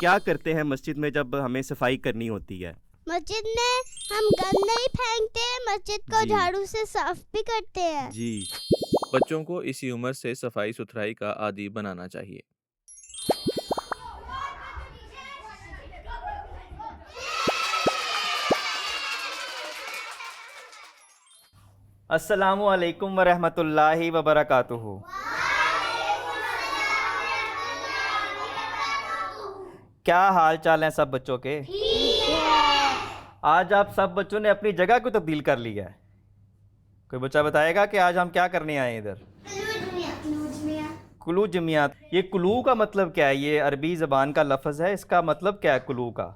کیا کرتے ہیں مسجد میں جب ہمیں صفائی کرنی ہوتی ہے؟ مسجد میں ہم گند نہیں پھینکتے، مسجد کو جی جھاڑو سے صاف بھی کرتے ہیں۔ جی بچوں کو اسی عمر سے صفائی ستھرائی کا عادی بنانا چاہیے۔ السلام علیکم ورحمۃ اللہ وبرکاتہ۔ کیا حال چال ہیں سب بچوں کے؟ آج آپ سب بچوں نے اپنی جگہ کو تبدیل کر لی ہے۔ کوئی بچہ بتائے گا کہ آج ہم کیا کرنے آئے ہیں ادھر؟ کلو جمعیات۔ یہ کلو کا مطلب کیا ہے؟ یہ عربی زبان کا لفظ ہے، اس کا مطلب کیا ہے کلو کا؟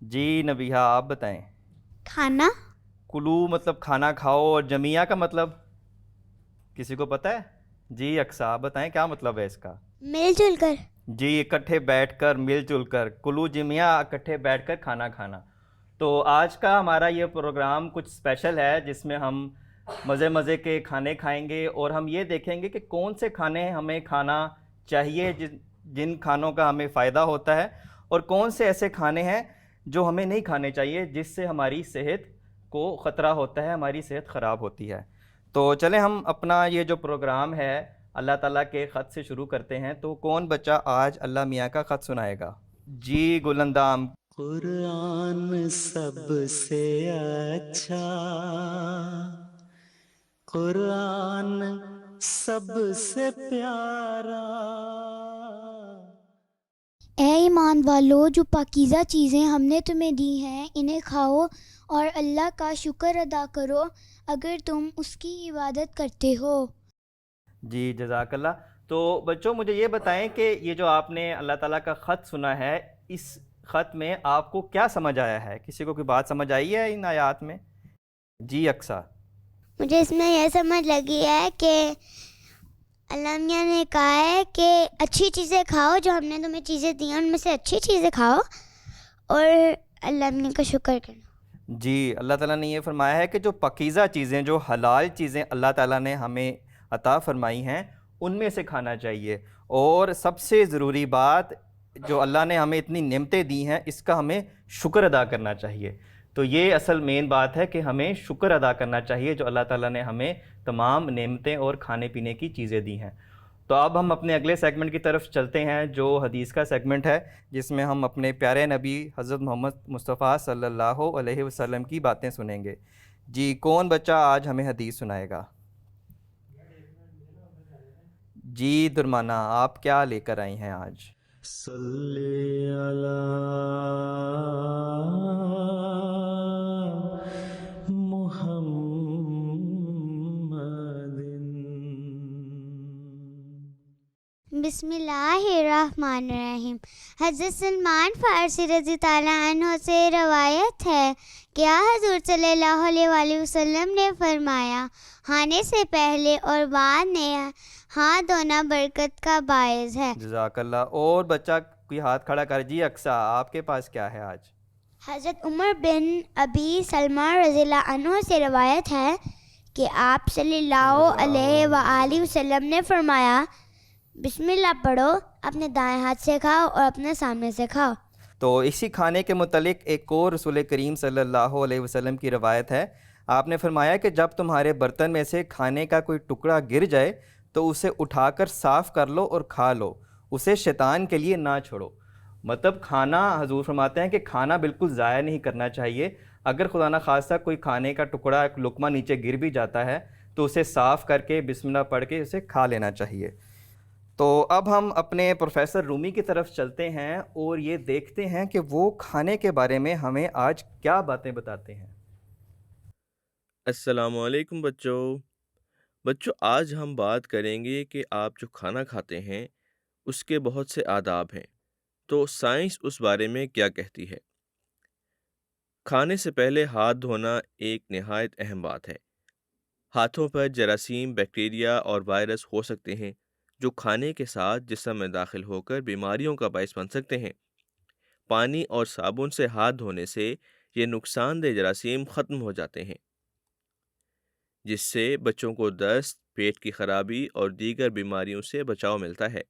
جی نبیہہ آپ بتائیں۔ کھانا۔ کلو مطلب کھانا کھاؤ، اور جمعیہ کا مطلب کسی کو پتہ ہے؟ جی اقصیٰ آپ بتائیں کیا مطلب ہے اس کا؟ مل جل کر۔ جی اکٹھے بیٹھ کر، مل جل کر، کلو جمعیہ اکٹھے بیٹھ کر کھانا کھانا۔ تو آج کا ہمارا یہ پروگرام کچھ اسپیشل ہے، جس میں ہم مزے کے کھانے کھائیں گے، اور ہم یہ دیکھیں گے کہ کون سے کھانے ہمیں کھانا چاہیے جن کھانوں کا ہمیں فائدہ ہوتا ہے، اور کون سے ایسے کھانے ہیں جو ہمیں نہیں کھانے چاہیے جس سے ہماری صحت کو خطرہ ہوتا ہے، ہماری صحت خراب ہوتی ہے۔ تو چلیں ہم اپنا یہ جو پروگرام ہے اللہ تعالیٰ کے خط سے شروع کرتے ہیں۔ تو کون بچہ آج اللہ میاں کا خط سنائے گا؟ جی گلندام۔ قرآن سب سے اچھا، قرآن سب سے پیارا۔ اے ایمان والو، جو پاکیزہ چیزیں ہم نے تمہیں دی ہیں انہیں کھاؤ اور اللہ کا شکر ادا کرو اگر تم اس کی عبادت کرتے ہو۔ جی جزاک اللہ۔ تو بچوں مجھے یہ بتائیں کہ یہ جو آپ نے اللہ تعالیٰ کا خط سنا ہے، اس خط میں آپ کو کیا سمجھ آیا ہے؟ کسی کو کوئی بات سمجھ آئی ہے ان آیات میں؟ جی اقصیٰ۔ مجھے اس میں یہ سمجھ لگی ہے کہ اللہ میاں نے کہا ہے کہ اچھی چیزیں کھاؤ، جو ہم نے تمہیں چیزیں دی ہیں ان میں سے اچھی چیزیں کھاؤ اور اللہ میاں کا شکر کرو۔ جی اللہ تعالیٰ نے یہ فرمایا ہے کہ جو پاکیزہ چیزیں، جو حلال چیزیں اللہ تعالیٰ نے ہمیں عطا فرمائی ہیں ان میں سے کھانا چاہیے، اور سب سے ضروری بات جو اللہ نے ہمیں اتنی نعمتیں دی ہیں اس کا ہمیں شکر ادا کرنا چاہیے۔ تو یہ اصل مین بات ہے کہ ہمیں شکر ادا کرنا چاہیے جو اللہ تعالیٰ نے ہمیں تمام نعمتیں اور کھانے پینے کی چیزیں دی ہیں۔ تو اب ہم اپنے اگلے سیگمنٹ کی طرف چلتے ہیں جو حدیث کا سیگمنٹ ہے، جس میں ہم اپنے پیارے نبی حضرت محمد مصطفیٰ صلی اللہ علیہ وسلم کی باتیں سنیں گے۔ جی کون بچہ آج ہمیں حدیث سنائے گا؟ جی درمانہ آپ کیا لے کر آئی ہیں آج؟ صلی علی محمد۔ بسم اللہ الرحمن الرحیم۔ حضرت سلمان فارسی رضی تعالیٰ عنہ سے روایت ہے کہ حضور صلی اللہ علیہ وآلہ وسلم نے فرمایا، کھانے سے پہلے اور بعد میں ہاتھ دھونا برکت کا باعث ہے۔ جزاک اللہ۔ اور بچہ کوئی ہاتھ کھڑا کر۔ جی اقصیٰ آپ کے پاس کیا ہے آج؟ حضرت عمر بن ابی سلمہ رضی اللہ عنہ سے روایت ہے کہ آپ صلی اللہ علیہ وآلہ وسلم نے فرمایا، بسم اللہ پڑھو، اپنے دائیں ہاتھ سے کھاؤ اور اپنے سامنے سے کھاؤ۔ تو اسی کھانے کے متعلق ایک اور رسول کریم صلی اللہ علیہ وسلم کی روایت ہے۔ آپ نے فرمایا کہ جب تمہارے برتن میں سے کھانے کا کوئی ٹکڑا گر جائے تو اسے اٹھا کر صاف کر لو اور کھا لو، اسے شیطان کے لیے نہ چھوڑو۔ مطلب کھانا، حضور فرماتے ہیں کہ کھانا بالکل ضائع نہیں کرنا چاہیے۔ اگر خدا نخواستہ کوئی کھانے کا ٹکڑا، ایک لقمہ نیچے گر بھی جاتا ہے تو اسے صاف کر کے بسم اللہ پڑھ کے اسے کھا لینا چاہیے۔ تو اب ہم اپنے پروفیسر رومی کی طرف چلتے ہیں اور یہ دیکھتے ہیں کہ وہ کھانے کے بارے میں ہمیں آج کیا باتیں بتاتے ہیں۔ السلام علیکم بچوں، آج ہم بات کریں گے کہ آپ جو کھانا کھاتے ہیں اس کے بہت سے آداب ہیں، تو سائنس اس بارے میں کیا کہتی ہے۔ کھانے سے پہلے ہاتھ دھونا ایک نہایت اہم بات ہے۔ ہاتھوں پر جراثیم، بیکٹیریا اور وائرس ہو سکتے ہیں جو کھانے کے ساتھ جسم میں داخل ہو کر بیماریوں کا باعث بن سکتے ہیں۔ پانی اور صابن سے ہاتھ دھونے سے یہ نقصان دہ جراثیم ختم ہو جاتے ہیں، جس سے بچوں کو دست، پیٹ کی خرابی اور دیگر بیماریوں سے بچاؤ ملتا ہے۔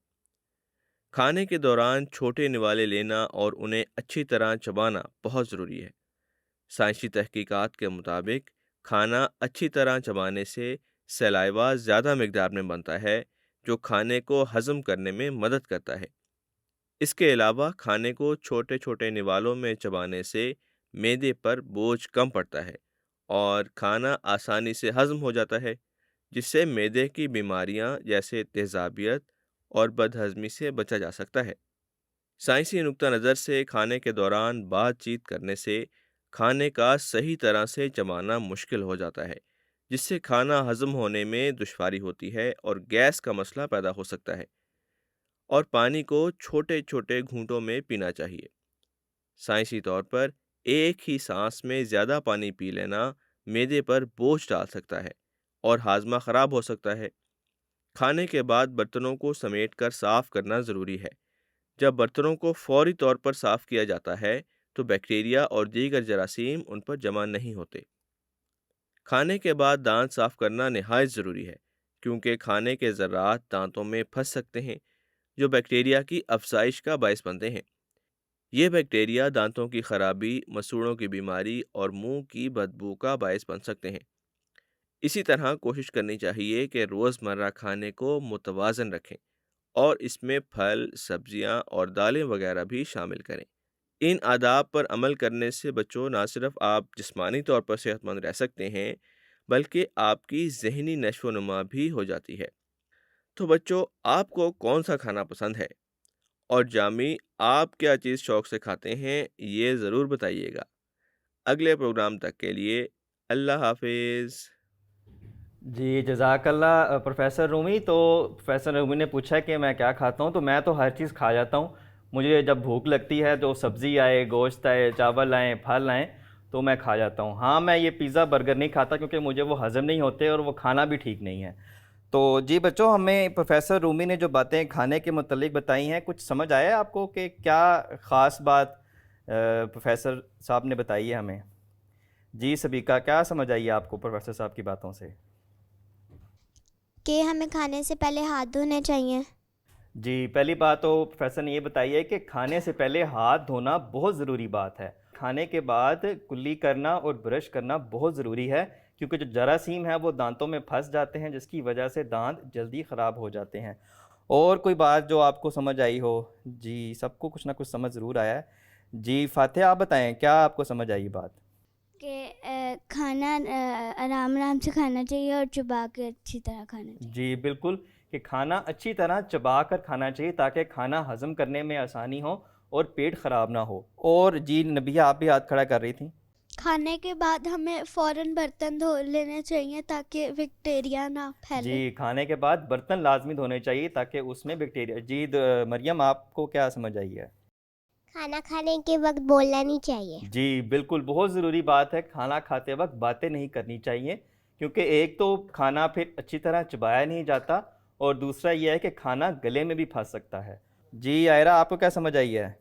کھانے کے دوران چھوٹے نوالے لینا اور انہیں اچھی طرح چبانا بہت ضروری ہے۔ سائنسی تحقیقات کے مطابق کھانا اچھی طرح چبانے سے سلائیوا زیادہ مقدار میں بنتا ہے، جو کھانے کو ہضم کرنے میں مدد کرتا ہے۔ اس کے علاوہ کھانے کو چھوٹے چھوٹے نوالوں میں چبانے سے معدے پر بوجھ کم پڑتا ہے اور کھانا آسانی سے ہضم ہو جاتا ہے، جس سے معدے کی بیماریاں جیسے تیزابیت اور بدہضمی سے بچا جا سکتا ہے۔ سائنسی نقطہ نظر سے کھانے کے دوران بات چیت کرنے سے کھانے کا صحیح طرح سے چبانا مشکل ہو جاتا ہے، جس سے کھانا ہضم ہونے میں دشواری ہوتی ہے اور گیس کا مسئلہ پیدا ہو سکتا ہے۔ اور پانی کو چھوٹے چھوٹے گھونٹوں میں پینا چاہیے۔ سائنسی طور پر ایک ہی سانس میں زیادہ پانی پی لینا معدے پر بوجھ ڈال سکتا ہے اور ہاضمہ خراب ہو سکتا ہے۔ کھانے کے بعد برتنوں کو سمیٹ کر صاف کرنا ضروری ہے۔ جب برتنوں کو فوری طور پر صاف کیا جاتا ہے تو بیکٹیریا اور دیگر جراثیم ان پر جمع نہیں ہوتے۔ کھانے کے بعد دانت صاف کرنا نہایت ضروری ہے، کیونکہ کھانے کے ذرات دانتوں میں پھنس سکتے ہیں، جو بیکٹیریا کی افزائش کا باعث بنتے ہیں۔ یہ بیکٹیریا دانتوں کی خرابی، مسوڑوں کی بیماری اور منہ کی بدبو کا باعث بن سکتے ہیں۔ اسی طرح کوشش کرنی چاہیے کہ روزمرہ کھانے کو متوازن رکھیں اور اس میں پھل، سبزیاں اور دالیں وغیرہ بھی شامل کریں۔ ان آداب پر عمل کرنے سے بچوں نہ صرف آپ جسمانی طور پر صحت مند رہ سکتے ہیں، بلکہ آپ کی ذہنی نشو و نما بھی ہو جاتی ہے۔ تو بچوں، آپ کو کون سا کھانا پسند ہے؟ اور جامی، آپ کیا چیز شوق سے کھاتے ہیں، یہ ضرور بتائیے گا۔ اگلے پروگرام تک کے لیے اللہ حافظ۔ جی جزاک اللہ پروفیسر رومی۔ تو پروفیسر رومی نے پوچھا کہ میں کیا کھاتا ہوں، تو میں تو ہر چیز کھا جاتا ہوں۔ مجھے جب بھوک لگتی ہے تو سبزی آئے، گوشت آئے، چاول آئیں، پھل آئیں، تو میں کھا جاتا ہوں۔ ہاں، میں یہ پیزا برگر نہیں کھاتا کیونکہ مجھے وہ ہضم نہیں ہوتے اور وہ کھانا بھی ٹھیک نہیں ہے۔ تو جی بچوں، ہمیں پروفیسر رومی نے جو باتیں کھانے کے متعلق بتائی ہیں، کچھ سمجھ آیا آپ کو کہ کیا خاص بات پروفیسر صاحب نے بتائی ہے ہمیں؟ جی سبیکا، کیا سمجھ آئی آپ کو پروفیسر صاحب کی باتوں سے؟ کہ ہمیں کھانے سے پہلے ہاتھ دھونے چاہیے۔ جی، پہلی بات تو پروفیسر نے یہ بتائی ہے کہ کھانے سے پہلے ہاتھ دھونا بہت ضروری بات ہے۔ کھانے کے بعد کلی کرنا اور برش کرنا بہت ضروری ہے، کیونکہ جو جراثیم ہیں وہ دانتوں میں پھنس جاتے ہیں، جس کی وجہ سے دانت جلدی خراب ہو جاتے ہیں۔ اور کوئی بات جو آپ کو سمجھ آئی ہو؟ جی، سب کو کچھ نہ کچھ سمجھ ضرور آیا ہے۔ جی فاتحہ، آپ بتائیں کیا آپ کو سمجھ آئی بات؟ کہ کھانا آرام آرام سے کھانا چاہیے اور چبا کے اچھی طرح کھانا چاہیے۔ جی بالکل، کہ کھانا اچھی طرح چبا کر کھانا چاہیے تاکہ کھانا ہضم کرنے میں آسانی ہو اور پیٹ خراب نہ ہو۔ اور جی نبیہ، آپ بھی ہاتھ کھڑا کر رہی تھیں۔ کھانے کے بعد ہمیں فوراً برتن دھو لینے چاہیے تاکہ بیکٹیریا نہ پھیلے۔ جی، کھانے کے بعد برتن لازمی دھونے چاہیے تاکہ اس میں بیکٹیریا۔ جی مریم، آپ کو کیا سمجھ آئی ہے؟ کھانا کھانے کے وقت بولنا نہیں چاہیے۔ جی بالکل، بہت ضروری بات ہے، کھانا کھاتے وقت باتیں نہیں کرنی چاہیے، کیونکہ ایک تو کھانا پھر اچھی طرح چبایا نہیں جاتا اور دوسرا یہ ہے کہ کھانا گلے میں بھی پھنس سکتا ہے۔ جی عائرہ، آپ کو کیا سمجھ آئی ہے؟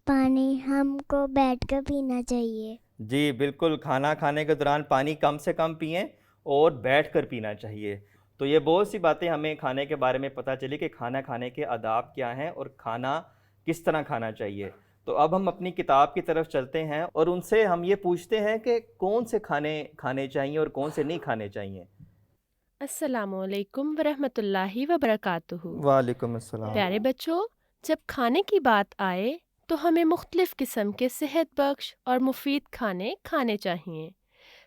پانی ہم کو بیٹھ کر پینا چاہیے۔ جی بالکل، کھانا کھانے کے دوران پانی کم سے کم پئیں اور بیٹھ کر پینا چاہیے۔ تو یہ بہت سی باتیں ہمیں کھانے کے بارے میں پتہ چلی کہ کھانا کھانے کے آداب کیا ہیں اور کھانا کس طرح کھانا چاہیے۔ تو اب ہم اپنی کتاب کی طرف چلتے ہیں اور ان سے ہم یہ پوچھتے ہیں کہ کون سے کھانے کھانے چاہیے اور کون سے نہیں کھانے چاہیے۔ السلام علیکم ورحمۃ اللہ وبرکاتہ۔ وعلیکم السلام۔ پیارے بچوں، جب کھانے کی بات آئے تو ہمیں مختلف قسم کے صحت بخش اور مفید کھانے چاہیے۔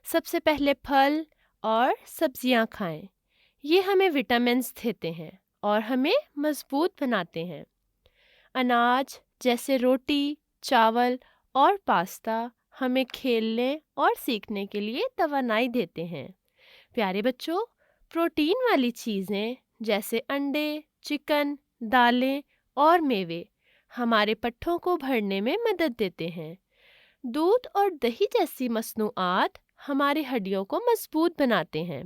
سب سے پہلے پھل اور سبزیاں کھائیں، یہ ہمیں وٹامنز دیتے ہیں اور ہمیں مضبوط بناتے ہیں۔ اناج جیسے روٹی، چاول اور پاستا ہمیں کھیلنے اور سیکھنے کے لیے توانائی دیتے ہیں۔ پیارے بچوں، پروٹین والی چیزیں جیسے انڈے، چکن، دالیں اور میوے ہمارے پٹھوں کو بھرنے میں مدد دیتے ہیں۔ دودھ اور دہی جیسی مصنوعات ہماری ہڈیوں کو مضبوط بناتے ہیں۔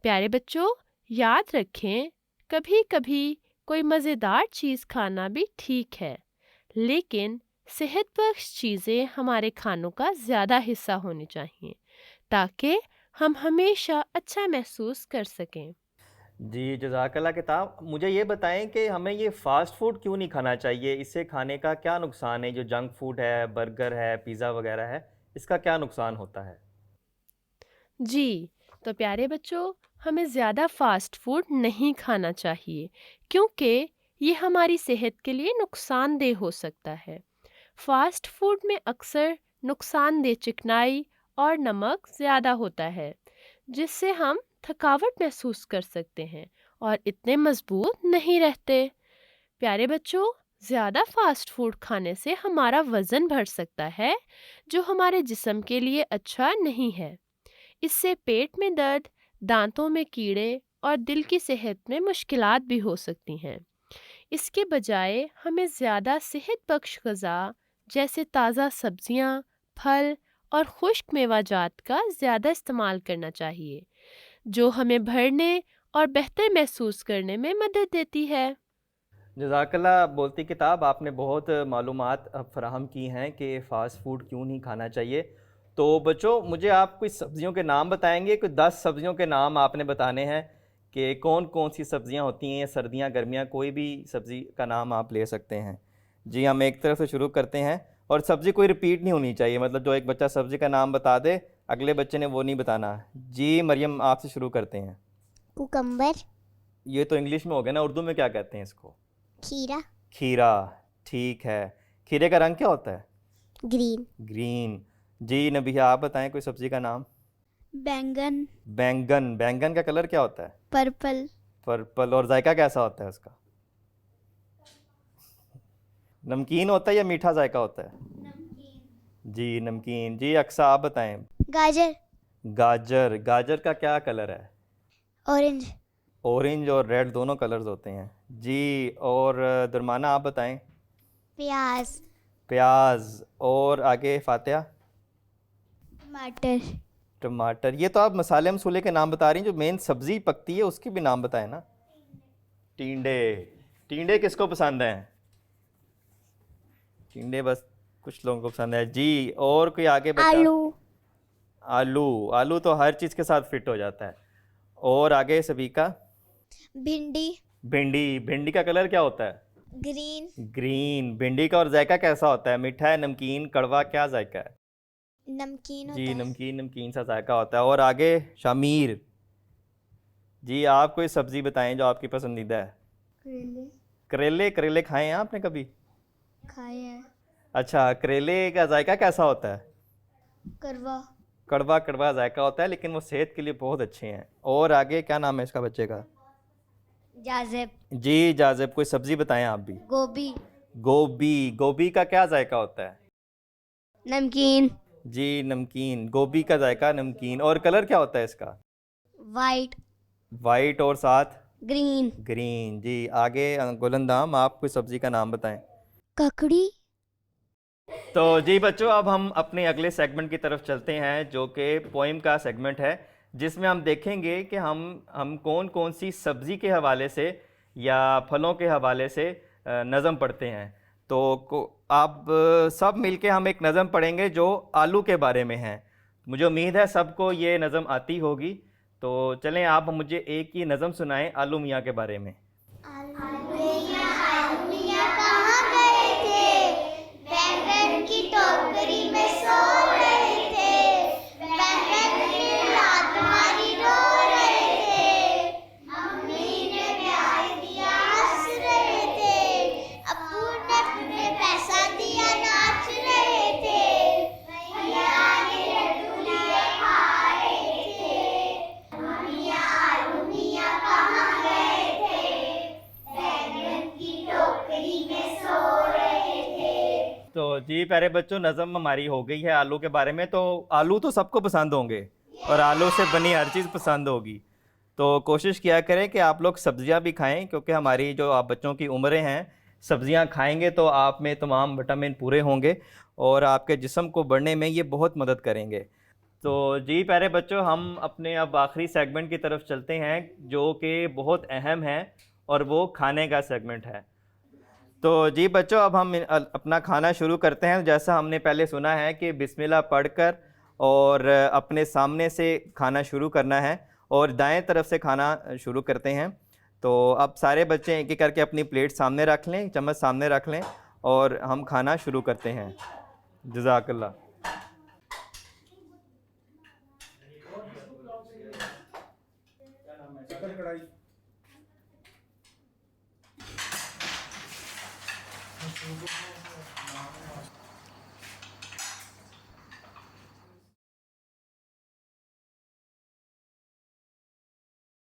پیارے بچوں، یاد رکھیں، کبھی کبھی کوئی مزیدار چیز کھانا بھی ٹھیک ہے، لیکن صحت بخش چیزیں ہمارے کھانوں کا زیادہ حصہ ہونی چاہیے تاکہ ہم ہمیشہ اچھا محسوس کر سکیں۔ جی جزاک اللہ کتاب، مجھے یہ بتائیں کہ ہمیں یہ فاسٹ فوڈ کیوں نہیں کھانا چاہیے؟ اس سے کھانے کا کیا نقصان ہے؟ جو جنک فوڈ ہے، برگر ہے، پیزا وغیرہ ہے، اس کا کیا نقصان ہوتا ہے؟ جی، تو پیارے بچوں، ہمیں زیادہ فاسٹ فوڈ نہیں کھانا چاہیے کیونکہ یہ ہماری صحت کے لیے نقصان دہ ہو سکتا ہے۔ فاسٹ فوڈ میں اکثر نقصان دہ چکنائی اور نمک زیادہ ہوتا ہے، جس سے ہم تھکاوٹ محسوس کر سکتے ہیں اور اتنے مضبوط نہیں رہتے۔ پیارے بچوں، زیادہ فاسٹ فوڈ کھانے سے ہمارا وزن بڑھ سکتا ہے، جو ہمارے جسم کے لیے اچھا نہیں ہے۔ اس سے پیٹ میں درد، دانتوں میں کیڑے اور دل کی صحت میں مشکلات بھی ہو سکتی ہیں۔ اس کے بجائے ہمیں زیادہ صحت بخش غذا جیسے تازہ سبزیاں، پھل اور خشک میوہ جات کا زیادہ استعمال کرنا چاہیے، جو ہمیں بھرنے اور بہتر محسوس کرنے میں مدد دیتی ہے۔ جزاک اللہ بولتی کتاب، آپ نے بہت معلومات فراہم کی ہیں کہ فاسٹ فوڈ کیوں نہیں کھانا چاہیے۔ تو بچوں، مجھے آپ کچھ سبزیوں کے نام بتائیں گے؟ کچھ 10 سبزیوں کے نام آپ نے بتانے ہیں کہ کون کون سی سبزیاں ہوتی ہیں، سردیاں گرمیاں، کوئی بھی سبزی کا نام آپ لے سکتے ہیں۔ جی، ہم ایک طرف سے شروع کرتے ہیں، اور سبزی کوئی ریپیٹ نہیں ہونی چاہیے، مطلب جو ایک بچہ سبزی کا نام بتا دے اگلے بچے نے وہ نہیں بتانا۔ جی مریم، آپ سے شروع کرتے ہیں۔ کوکمبر، یہ تو انگلش میں ہو گیا نا، اردو میں کیا کہتے ہیں اس کو؟ کھیرا، کھیرا، ٹھیک ہے۔ کھیرے کا رنگ کیا ہوتا ہے؟ Green, green. جی نبیہ، آپ بتائیں کوئی سبزی کا نام۔ بینگن، بینگن، بینگن کا کلر کیا ہوتا ہے؟ Purple, purple. اور ذائقہ کیسا ہوتا ہے اس کا؟ نمکین ہوتا ہے یا میٹھا ذائقہ ہوتا ہے؟ جی نمکین۔ جی اقصیٰ، آپ بتائیں۔ گاجر، گاجر، گاجر کا کیا کلر ہے؟ اورنج، اورنج اور ریڈ دونوں کلرز ہوتے ہیں۔ جی، اور درمانہ آپ بتائیں۔ پیاز، پیاز۔ اور آگے فاتحہ؟ ٹماٹر، ٹماٹر۔ یہ تو آپ مسالے مسولے کے نام بتا رہی ہیں، جو مین سبزی پکتی ہے اس کے بھی نام بتائیں نا۔ ٹینڈے۔ ٹینڈے کس کو پسند ہیں؟ ٹینڈے بس کچھ لوگوں کو پسند ہے۔ جی، اور کوئی آگے بچہ؟ آلو، آلو۔ آلو تو ہر چیز کے ساتھ فٹ ہو جاتا ہے۔ اور آگے سبیکہ؟ بھنڈی، بھنڈی۔ بھنڈی کا کلر کیا ہوتا ہے؟ Green, green. بھنڈی کا اور ذائقہ کیسا ہوتا ہے؟ میٹھا ہے، نمکین، کڑوا، کیا ذائقہ ہے؟ نمکین ہوتا جی ہے۔ نمکین، نمکین سا ذائقہ ہوتا ہے۔ اور آگے شامیر۔ جی، آپ کوئی سبزی بتائیں جو آپ کی پسندیدہ ہے۔ کریلے، کریلے۔ کریلے کھائے ہیں آپ نے کبھی؟ کھائے ہیں۔ اچھا، کریلے کا ذائقہ کیسا ہوتا ہے؟ کروا، کڑوا کڑوا ذائقہ ہوتا ہے، لیکن وہ صحت کے لیے بہت اچھے ہیں۔ اور آگے کیا نام ہے اس کا بچے کا؟ جازب، جی جازب، کوئی سبزی بتائیں آپ بھی۔ گوبھی، گوبھی۔ گوبھی کا کیا ذائقہ ہوتا ہے؟ نمکین، جی نمکین۔ گوبھی کا ذائقہ نمکین۔ اور کلر کیا ہوتا ہے اس کا؟ وائٹ، وائٹ اور ساتھ گرین، گرین۔ جی آگے گلندام، آپ کوئی سبزی کا نام بتائیں۔ ککڑی۔ تو جی بچوں، اب ہم اپنے اگلے سیگمنٹ کی طرف چلتے ہیں، جو کہ پوئم کا سیگمنٹ ہے، جس میں ہم دیکھیں گے کہ ہم کون کون سی سبزی کے حوالے سے یا پھلوں کے حوالے سے نظم پڑھتے ہیں۔ تو آپ سب مل کے ہم ایک نظم پڑھیں گے جو آلو کے بارے میں ہے۔ مجھے امید ہے سب کو یہ نظم آتی ہوگی۔ تو چلیں آپ مجھے ایک یہ نظم سنائیں آلو میاں کے بارے میں۔ بینگن کی ٹوکری میں سو رہے تھے، بینگن کی رات ہماری رو رہے تھے، ممی نے پیار دیا ہنس رہے تھے، ابو نے اپنے پیسہ دیا ناچ رہے تھے، بھیا نے لڈو لیے کھا رہے تھے، میاں آلو میاں کہاں گئے تھے، بینگن کی ٹوکری میں سو رہے تھے۔ تو جی پیارے بچوں، نظم ہماری ہو گئی ہے آلو کے بارے میں۔ تو آلو تو سب کو پسند ہوں گے اور آلو سے بنی ہر چیز پسند ہوگی۔ تو کوشش کیا کریں کہ آپ لوگ سبزیاں بھی کھائیں، کیونکہ ہماری جو آپ بچوں کی عمریں ہیں، سبزیاں کھائیں گے تو آپ میں تمام وٹامن پورے ہوں گے اور آپ کے جسم کو بڑھنے میں یہ بہت مدد کریں گے۔ تو جی پیارے بچوں، ہم اپنے اب آخری سیگمنٹ کی طرف چلتے ہیں، جو کہ بہت اہم ہے، اور وہ کھانے کا سیگمنٹ ہے۔ تو جی بچوں، اب ہم اپنا کھانا شروع کرتے ہیں۔ جیسا ہم نے پہلے سنا ہے کہ بسم اللہ پڑھ کر اور اپنے سامنے سے کھانا شروع کرنا ہے، اور دائیں طرف سے کھانا شروع کرتے ہیں۔ تو اب سارے بچے ایک ایک کر کے اپنی پلیٹ سامنے رکھ لیں، چمچ سامنے رکھ لیں اور ہم کھانا شروع کرتے ہیں۔ جزاک اللہ۔